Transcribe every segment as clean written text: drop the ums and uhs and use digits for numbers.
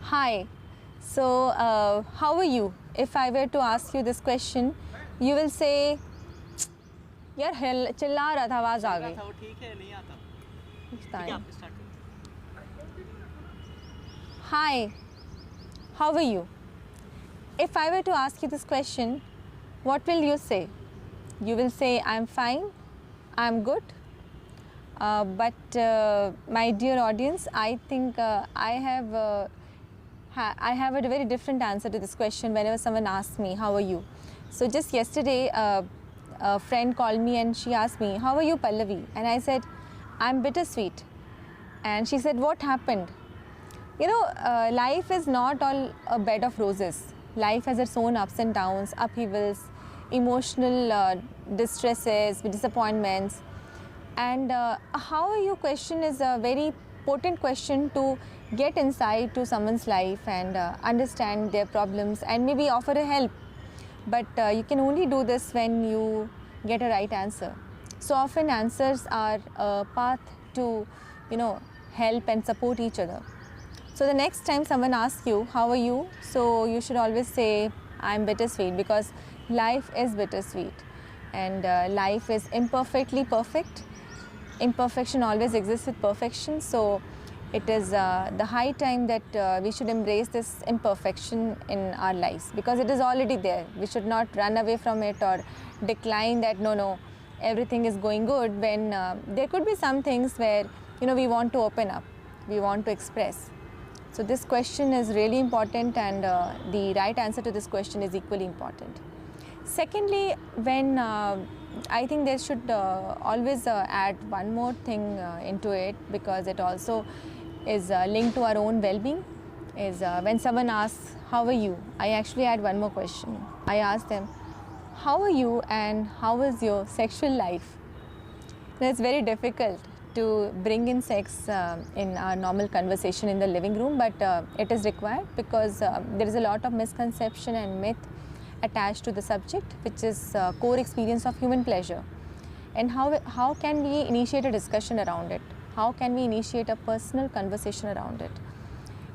Hi. So, how are you? If I were to ask you this question, you will say, यार चिल्ला रहा था, आवाज आ गई। वो ठीक है, नहीं आता। ठीक है, आप स्टार्ट करो। Hi. How are you? If I were to ask you this question, what will you say? You will say, I'm fine, I'm good. But my dear audience, I think I have a very different answer to this question whenever someone asks me, how are you? So just yesterday, a friend called me and she asked me, how are you, Pallavi? And I said, I'm bittersweet. And she said, what happened? You know, life is not all a bed of roses. Life has its own ups and downs, upheavals, emotional distresses, disappointments. And how are you question is a very potent question to get insight to someone's life and understand their problems and maybe offer a help. But you can only do this when you get a right answer. So often answers are a path to, help and support each other. So the next time someone asks you, how are you? So you should always say, I'm bittersweet, because life is bittersweet and life is imperfectly perfect. Imperfection always exists with perfection. So it is the high time that we should embrace this imperfection in our lives, because it is already there. We should not run away from it or decline that no, everything is going good, when there could be some things where we want to open up, we want to express. So this question is really important, and the right answer to this question is equally important. Secondly, when I think there should always add one more thing into it, because it also is linked to our own well-being, is when someone asks, how are you? I actually add one more question. I ask them, how are you and how is your sexual life? Now, it's very difficult to bring in sex in our normal conversation in the living room, but it is required, because there is a lot of misconception and myth attached to the subject, which is core experience of human pleasure. And how can we initiate a discussion around it? How can we initiate a personal conversation around it?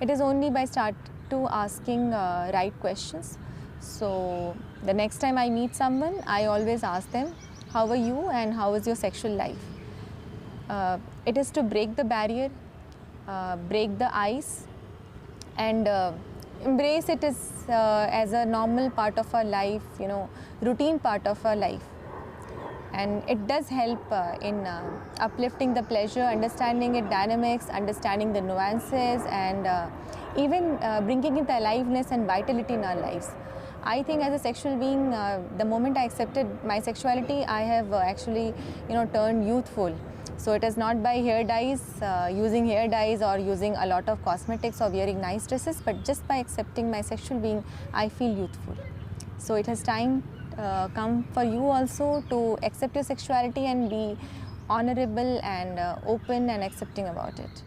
It is only by start to asking right questions. So the next time I meet someone, I always ask them, how are you and how is your sexual life? It is to break the barrier, break the ice, and embrace it as a normal part of our life, routine part of our life. And it does help in uplifting the pleasure, understanding its dynamics, understanding the nuances, and even bringing in the aliveness and vitality in our lives. I think as a sexual being, the moment I accepted my sexuality, I have actually, turned youthful. So it is not by hair dyes, using hair dyes or using a lot of cosmetics or wearing nice dresses, but just by accepting my sexual being, I feel youthful. So it has time come for you also to accept your sexuality and be honorable and open and accepting about it.